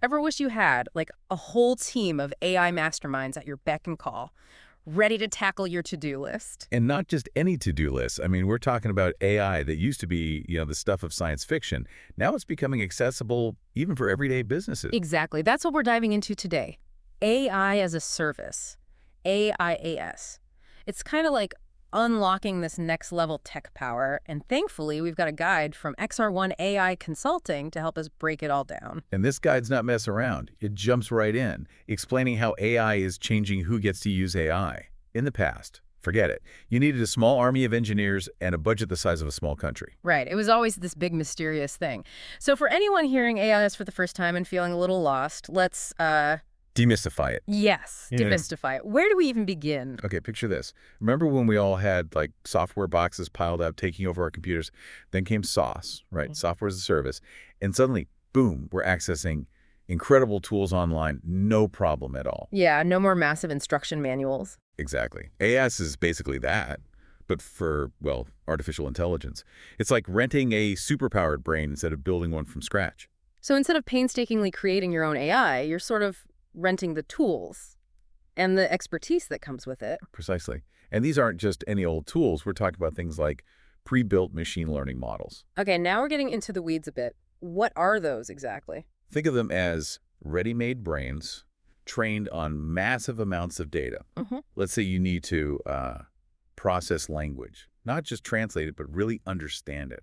Ever wish you had, like, a whole team of AI masterminds at your beck and call, ready to tackle your to-do list? And not just any to-do list. I mean, we're talking about AI that used to be, the stuff of science fiction. Now it's becoming accessible even for everyday businesses. Exactly. That's what we're diving into today. AI as a service. AIAS. It's kind of like unlocking this next level tech power, and thankfully we've got a guide from XR1 AI Consulting to help us break it all down. And this guide's not mess around. It jumps right in, explaining how AI is changing who gets to use AI. In the past, forget it. You needed a small army of engineers and a budget the size of a small country. Right. It was always this big mysterious thing. So for anyone hearing AIS for the first time and feeling a little lost, let's Demystify it. yes, Yeah. demystify it. Where do we even begin? Okay, picture this. Remember when we all had like software boxes piled up taking over our computers? Then came SaaS, right? Software as a service. And suddenly, boom, we're accessing incredible tools online, no problem at all. Yeah, no more massive instruction manuals. Exactly. AS is basically that, but for, well, artificial intelligence. It's like renting a superpowered brain instead of building one from scratch. So instead of painstakingly creating your own AI, you're sort of renting the tools and the expertise that comes with it. Precisely. And these aren't just any old tools. We're talking about things like pre-built machine learning models. Okay, now we're getting into the weeds a bit. What are those exactly? Think of them as ready-made brains trained on massive amounts of data. Let's say you need to process language, not just translate it, but really understand it,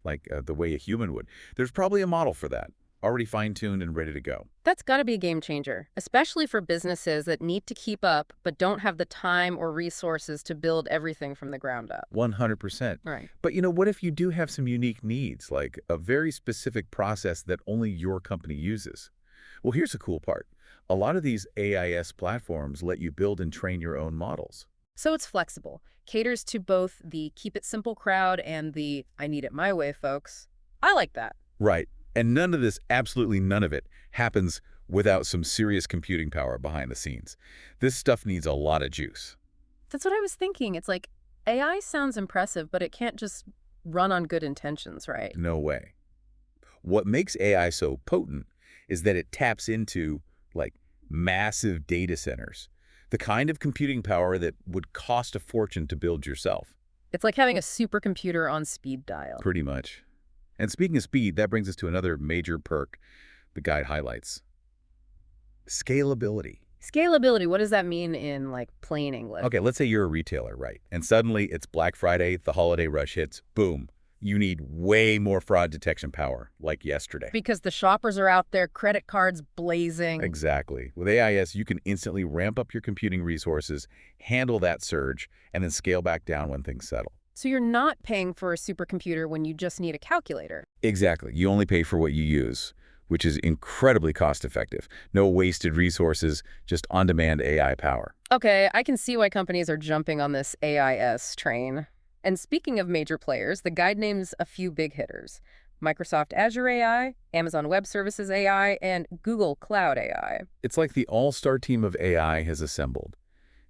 like the way a human would. There's probably a model for that, already fine-tuned and ready to go. That's got to be a game changer, especially for businesses that need to keep up but don't have the time or resources to build everything from the ground up. 100%. Right. But what if you do have some unique needs, like a very specific process that only your company uses? Well, here's the cool part. A lot of these AIS platforms let you build and train your own models. So it's flexible, caters to both the keep it simple crowd and the I need it my way folks. I like that. Right. And none of this, absolutely none of it, happens without some serious computing power behind the scenes. This stuff needs a lot of juice. That's what I was thinking. It's like AI sounds impressive, but it can't just run on good intentions, right? No way. What makes AI so potent is that it taps into, like, massive data centers, the kind of computing power that would cost a fortune to build yourself. It's like having a supercomputer on speed dial. Pretty much. And speaking of speed, that brings us to another major perk the guide highlights. Scalability. Scalability, what does that mean in like plain English? Okay, let's say you're a retailer, right? And suddenly it's Black Friday, the holiday rush hits, boom. You need way more fraud detection power, like yesterday. Because the shoppers are out there, credit cards blazing. Exactly. With AIS, you can instantly ramp up your computing resources, handle that surge, and then scale back down when things settle. So you're not paying for a supercomputer when you just need a calculator. Exactly. You only pay for what you use, which is incredibly cost-effective. No wasted resources, just on-demand AI power. Okay, I can see why companies are jumping on this AIS train. And speaking of major players, the guide names a few big hitters. Microsoft Azure AI, Amazon Web Services AI, and Google Cloud AI. It's like the all-star team of AI has assembled.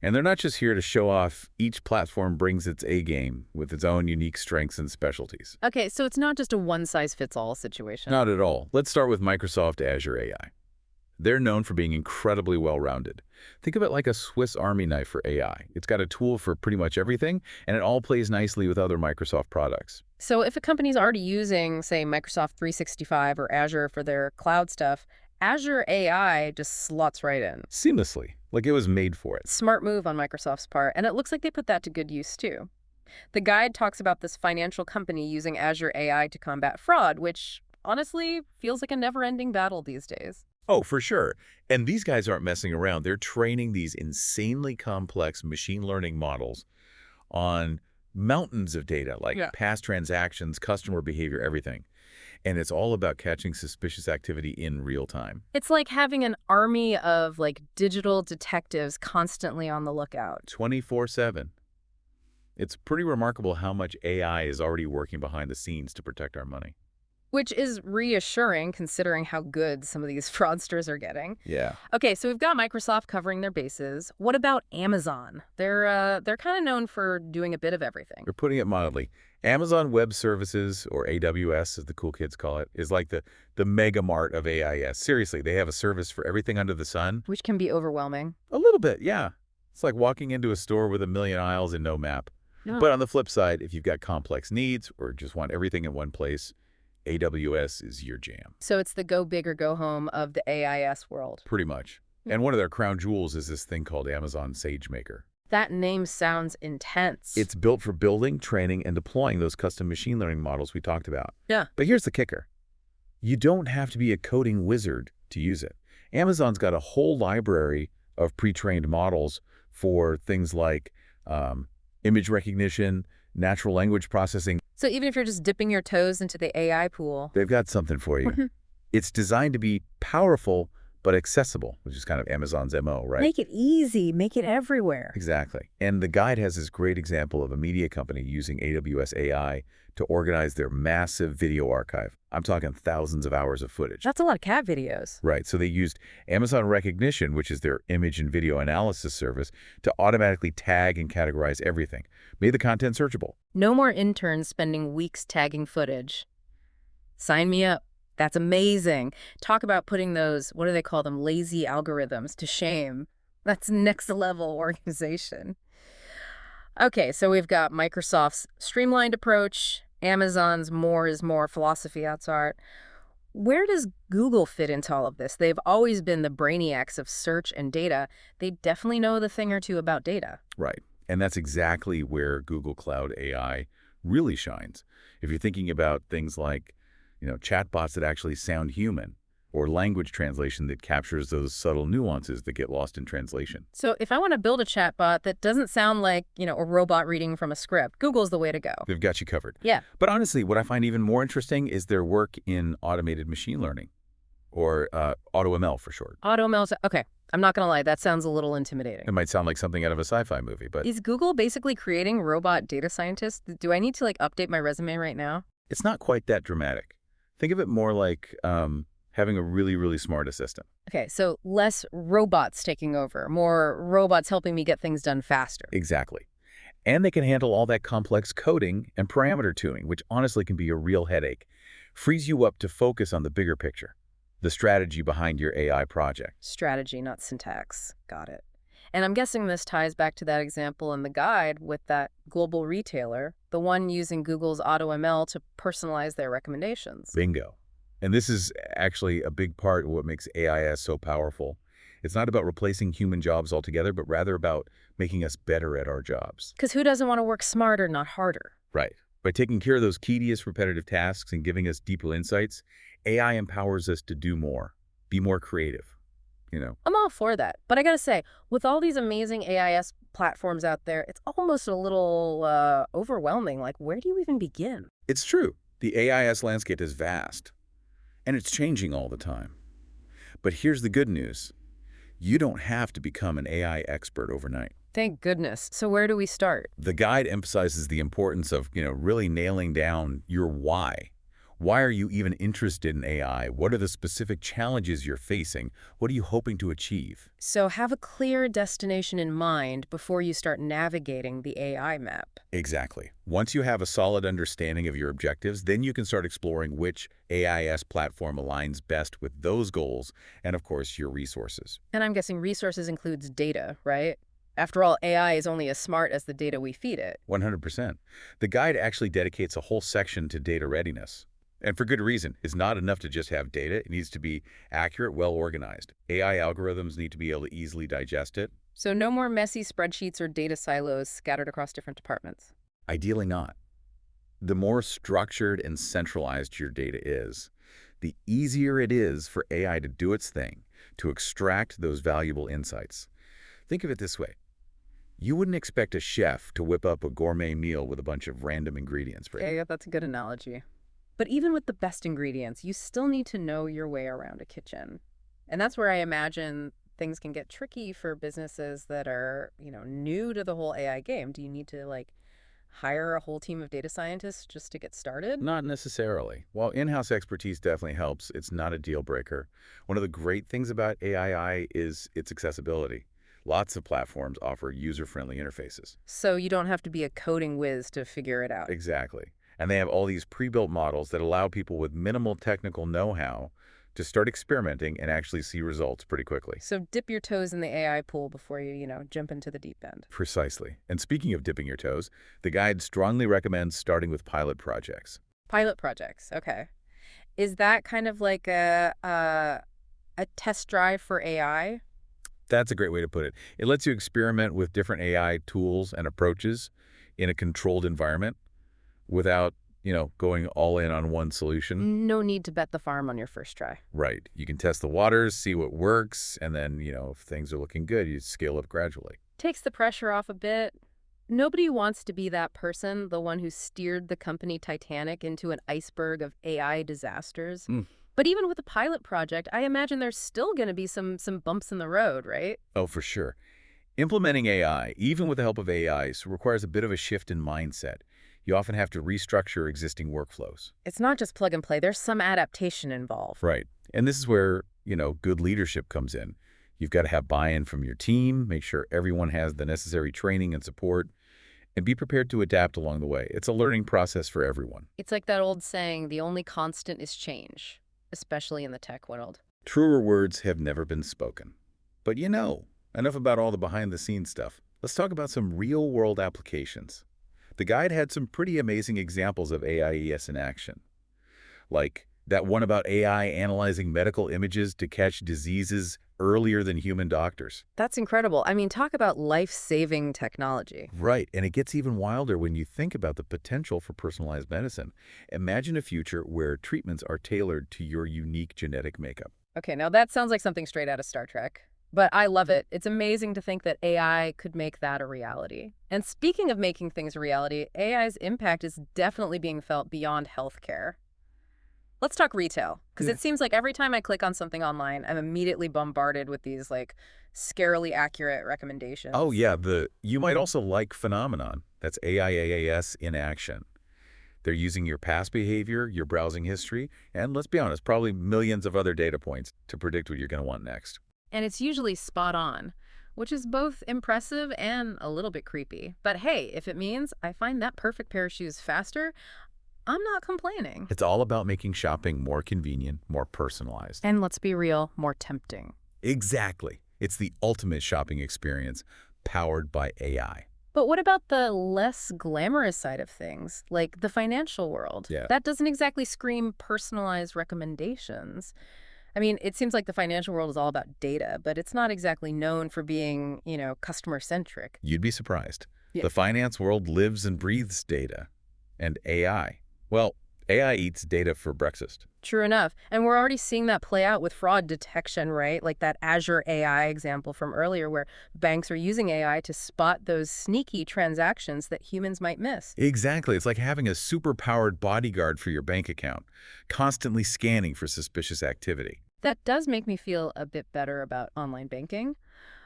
And they're not just here to show off. Each platform brings its A-game with its own unique strengths and specialties. Okay, so it's not just a one-size-fits-all situation. Not at all. Let's start with Microsoft Azure AI. They're known for being incredibly well-rounded. Think of it like a Swiss Army knife for AI. It's got a tool for pretty much everything, and it all plays nicely with other Microsoft products. So if a company's already using, say, Microsoft 365 or Azure for their cloud stuff, Azure AI just slots right in. Seamlessly, like it was made for it. Smart move on Microsoft's part, and it looks like they put that to good use too. The guide talks about this financial company using Azure AI to combat fraud, which honestly feels like a never-ending battle these days. Oh, for sure. And these guys aren't messing around. They're training these insanely complex machine learning models on mountains of data, like past transactions, customer behavior, everything. And it's all about catching suspicious activity in real time. It's like having an army of like digital detectives constantly on the lookout. 24/7. It's pretty remarkable how much AI is already working behind the scenes to protect our money. Which is reassuring considering how good some of these fraudsters are getting. Yeah. Okay, so we've got Microsoft covering their bases. What about Amazon? They're kind of known for doing a bit of everything. We're putting it mildly. Amazon Web Services, or AWS as the cool kids call it, is like the mega mart of AIS. Seriously, they have a service for everything under the sun. Which can be overwhelming. A little bit, yeah. It's like walking into a store with a million aisles and no map. Yeah. But on the flip side, if you've got complex needs or just want everything in one place, AWS is your jam. So it's the go big or go home of the AIS world. Pretty much. And one of their crown jewels is this thing called Amazon SageMaker. That name sounds intense. It's built for building, training, and deploying those custom machine learning models we talked about. Yeah. But here's the kicker. You don't have to be a coding wizard to use it. Amazon's got a whole library of pre-trained models for things like image recognition, natural language processing. So even if you're just dipping your toes into the AI pool. They've got something for you. It's designed to be powerful but accessible, which is kind of Amazon's MO, right? Make it easy. Make it everywhere. Exactly. And the guide has this great example of a media company using AWS AI to organize their massive video archive. I'm talking thousands of hours of footage. That's a lot of cat videos. Right. So they used Amazon Recognition, which is their image and video analysis service, to automatically tag and categorize everything. Made the content searchable. No more interns spending weeks tagging footage. Sign me up. That's amazing. Talk about putting those, what do they call them, lazy algorithms to shame. That's next level organization. Okay, so we've got Microsoft's streamlined approach, Amazon's more is more philosophy at art. Where does Google fit into all of this? They've always been the brainiacs of search and data. They definitely know the thing or two about data. Right. And that's exactly where Google Cloud AI really shines. If you're thinking about things like chatbots that actually sound human, or language translation that captures those subtle nuances that get lost in translation. So if I want to build a chatbot that doesn't sound like, a robot reading from a script, Google's the way to go. They've got you covered. Yeah. But honestly, what I find even more interesting is their work in automated machine learning, or AutoML for short. AutoML, okay. I'm not going to lie, that sounds a little intimidating. It might sound like something out of a sci-fi movie, but Is Google basically creating robot data scientists? Do I need to update my resume right now? it's not quite that dramatic. Think of it more like having a really, really smart assistant. Okay, so less robots taking over, more robots helping me get things done faster. Exactly. And they can handle all that complex coding and parameter tuning, which honestly can be a real headache. Frees you up to focus on the bigger picture, the strategy behind your AI project. Strategy, not syntax. Got it. And I'm guessing this ties back to that example in the guide with that global retailer, the one using Google's AutoML to personalize their recommendations. Bingo. And this is actually a big part of what makes AIS so powerful. It's not about replacing human jobs altogether, but rather about making us better at our jobs. Because who doesn't want to work smarter, not harder? Right. By taking care of those tedious, repetitive tasks and giving us deeper insights, AI empowers us to do more, be more creative. I'm all for that. But I gotta say, with all these amazing AIS platforms out there, it's almost a little overwhelming. Where do you even begin? It's true. The AIS landscape is vast, and it's changing all the time. But here's the good news. You don't have to become an AI expert overnight. Thank goodness. So where do we start? The guide emphasizes the importance of, really nailing down your why. Why are you even interested in AI? What are the specific challenges you're facing? What are you hoping to achieve? So have a clear destination in mind before you start navigating the AI map. Exactly. Once you have a solid understanding of your objectives, then you can start exploring which AIS platform aligns best with those goals and, of course, your resources. And I'm guessing resources includes data, right? After all, AI is only as smart as the data we feed it. 100%. The guide actually dedicates a whole section to data readiness. And for good reason. It's not enough to just have data. It needs to be accurate, well-organized. AI algorithms need to be able to easily digest it. So no more messy spreadsheets or data silos scattered across different departments. Ideally not. The more structured and centralized your data is, the easier it is for AI to do its thing, to extract those valuable insights. Think of it this way. You wouldn't expect a chef to whip up a gourmet meal with a bunch of random ingredients, right? Yeah, that's a good analogy. But even with the best ingredients, you still need to know your way around a kitchen. And that's where I imagine things can get tricky for businesses that are, new to the whole AI game. Do you need to, hire a whole team of data scientists just to get started? Not necessarily. While in-house expertise definitely helps, it's not a deal breaker. One of the great things about AI is its accessibility. Lots of platforms offer user-friendly interfaces. So you don't have to be a coding whiz to figure it out. Exactly. And they have all these pre-built models that allow people with minimal technical know-how to start experimenting and actually see results pretty quickly. So dip your toes in the AI pool before you jump into the deep end. Precisely. And speaking of dipping your toes, the guide strongly recommends starting with pilot projects. Pilot projects, okay. Is that kind of like a test drive for AI? That's a great way to put it. It lets you experiment with different AI tools and approaches in a controlled environment without, going all in on one solution. No need to bet the farm on your first try. Right. You can test the waters, see what works, and then, if things are looking good, you scale up gradually. Takes the pressure off a bit. Nobody wants to be that person, the one who steered the company Titanic into an iceberg of AI disasters. Mm. But even with a pilot project, I imagine there's still going to be some bumps in the road, right? Oh, for sure. Implementing AI, even with the help of AIs, requires a bit of a shift in mindset. You often have to restructure existing workflows. It's not just plug and play. There's some adaptation involved. Right. And this is where, good leadership comes in. You've got to have buy-in from your team, make sure everyone has the necessary training and support, and be prepared to adapt along the way. It's a learning process for everyone. It's like that old saying, the only constant is change, especially in the tech world. Truer words have never been spoken. But enough about all the behind-the-scenes stuff. Let's talk about some real-world applications. The guide had some pretty amazing examples of AIES in action, like that one about AI analyzing medical images to catch diseases earlier than human doctors. That's incredible. I mean, talk about life-saving technology. Right, and it gets even wilder when you think about the potential for personalized medicine. Imagine a future where treatments are tailored to your unique genetic makeup. Okay, now that sounds like something straight out of Star Trek. But I love it. It's amazing to think that AI could make that a reality. And speaking of making things a reality, AI's impact is definitely being felt beyond healthcare. Let's talk retail, because it seems like every time I click on something online, I'm immediately bombarded with these, scarily accurate recommendations. Oh, yeah, you might also like phenomenon. That's AIaaS in action. They're using your past behavior, your browsing history, and let's be honest, probably millions of other data points to predict what you're going to want next. And it's usually spot on, which is both impressive and a little bit creepy. But hey, if it means I find that perfect pair of shoes faster, I'm not complaining. It's all about making shopping more convenient, more personalized. And let's be real, more tempting. Exactly. It's the ultimate shopping experience powered by AI. But what about the less glamorous side of things, like the financial world? Yeah. That doesn't exactly scream personalized recommendations. I mean, it seems like the financial world is all about data, but it's not exactly known for being, customer-centric. You'd be surprised. Yeah. The finance world lives and breathes data. And AI. Well, AI eats data for breakfast. True enough. And we're already seeing that play out with fraud detection, right? Like that Azure AI example from earlier where banks are using AI to spot those sneaky transactions that humans might miss. Exactly. It's like having a super-powered bodyguard for your bank account, constantly scanning for suspicious activity. That does make me feel a bit better about online banking.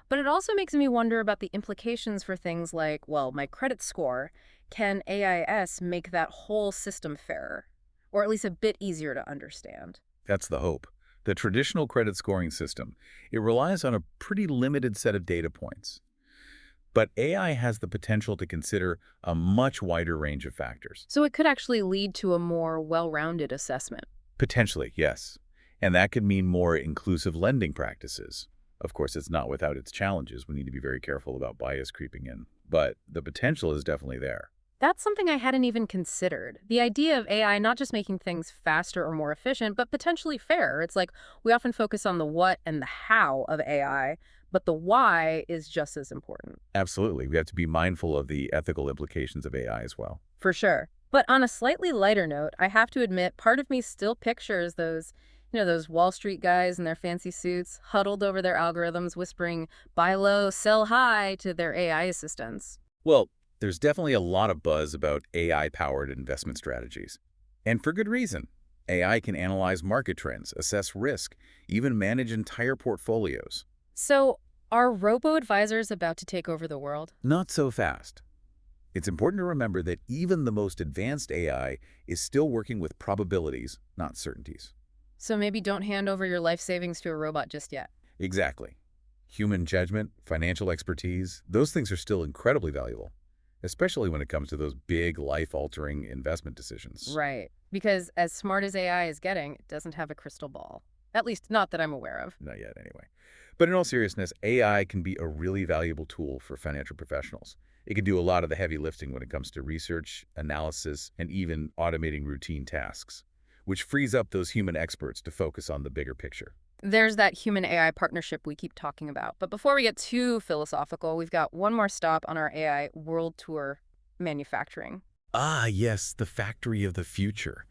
But it also makes me wonder about the implications for things like, well, my credit score. Can AIS make that whole system fairer? Or at least a bit easier to understand? That's the hope. The traditional credit scoring system, it relies on a pretty limited set of data points. But AI has the potential to consider a much wider range of factors. So it could actually lead to a more well-rounded assessment. Potentially, yes. And that could mean more inclusive lending practices. Of course, it's not without its challenges. We need to be very careful about bias creeping in. But the potential is definitely there. That's something I hadn't even considered. The idea of AI not just making things faster or more efficient, but potentially fairer. It's like we often focus on the what and the how of AI, but the why is just as important. Absolutely. We have to be mindful of the ethical implications of AI as well. For sure. But on a slightly lighter note, I have to admit, part of me still pictures those Wall Street guys in their fancy suits, huddled over their algorithms, whispering, buy low, sell high to their AI assistants. Well, there's definitely a lot of buzz about AI-powered investment strategies. And for good reason. AI can analyze market trends, assess risk, even manage entire portfolios. So, are robo-advisors about to take over the world? Not so fast. It's important to remember that even the most advanced AI is still working with probabilities, not certainties. So maybe don't hand over your life savings to a robot just yet. Exactly. Human judgment, financial expertise, those things are still incredibly valuable, especially when it comes to those big life-altering investment decisions. Right. Because as smart as AI is getting, it doesn't have a crystal ball. At least not that I'm aware of. Not yet, anyway. But in all seriousness, AI can be a really valuable tool for financial professionals. It can do a lot of the heavy lifting when it comes to research, analysis, and even automating routine tasks, which frees up those human experts to focus on the bigger picture. There's that human AI partnership we keep talking about. But before we get too philosophical, we've got one more stop on our AI world tour: manufacturing. Ah, yes, the factory of the future.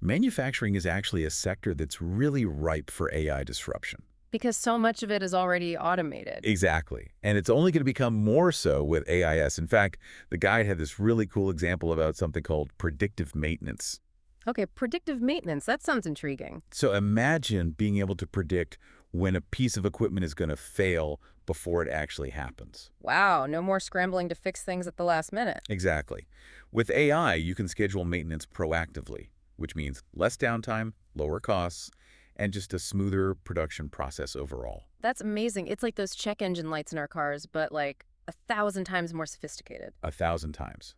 Manufacturing is actually a sector that's really ripe for AI disruption. Because so much of it is already automated. Exactly. And it's only going to become more so with AIS. In fact, the guide had this really cool example about something called predictive maintenance. Okay, predictive maintenance. That sounds intriguing. So imagine being able to predict when a piece of equipment is going to fail before it actually happens. Wow, no more scrambling to fix things at the last minute. Exactly. With AI, you can schedule maintenance proactively, which means less downtime, lower costs, and just a smoother production process overall. That's amazing. It's like those check engine lights in our cars, but like 1,000 times more sophisticated. 1,000 times.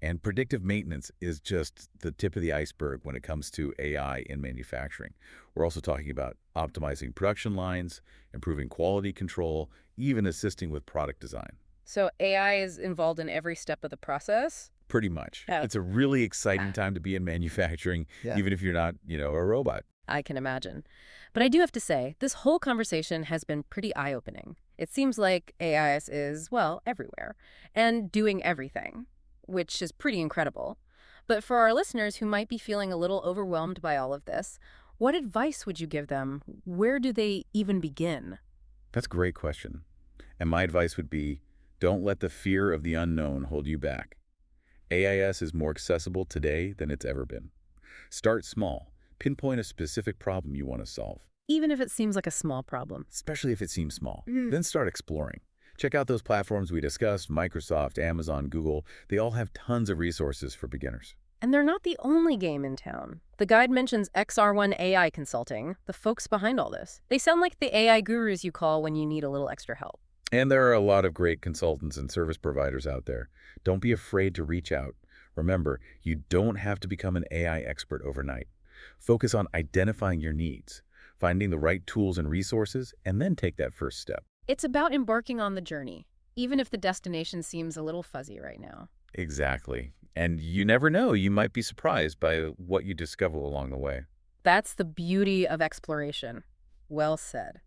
And predictive maintenance is just the tip of the iceberg when it comes to AI in manufacturing. We're also talking about optimizing production lines, improving quality control, even assisting with product design. So AI is involved in every step of the process? Pretty much. Yeah. It's a really exciting time to be in manufacturing, Yeah. even if you're not, a robot. I can imagine. But I do have to say, this whole conversation has been pretty eye-opening. It seems like AIS is, well, everywhere and doing everything, which is pretty incredible. But for our listeners who might be feeling a little overwhelmed by all of this, what advice would you give them? Where do they even begin? That's a great question. And my advice would be, don't let the fear of the unknown hold you back. AIS is more accessible today than it's ever been. Start small. Pinpoint a specific problem you want to solve, Even if it seems like a small problem. especially if it seems small. Mm. Then start exploring. Check out those platforms we discussed, Microsoft, Amazon, Google. They all have tons of resources for beginners. And they're not the only game in town. The guide mentions XR1 AI Consulting, the folks behind all this. They sound like the AI gurus you call when you need a little extra help. And there are a lot of great consultants and service providers out there. Don't be afraid to reach out. Remember, you don't have to become an AI expert overnight. Focus on identifying your needs, finding the right tools and resources, and then take that first step. It's about embarking on the journey, even if the destination seems a little fuzzy right now. Exactly. And you never know, you might be surprised by what you discover along the way. That's the beauty of exploration. Well said.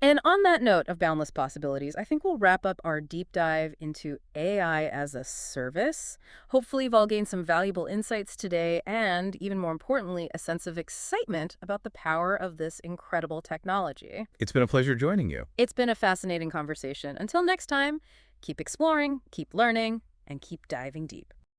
And on that note of boundless possibilities, I think we'll wrap up our deep dive into AI as a service. Hopefully, you've all gained some valuable insights today and, even more importantly, a sense of excitement about the power of this incredible technology. It's been a pleasure joining you. It's been a fascinating conversation. Until next time, keep exploring, keep learning, and keep diving deep.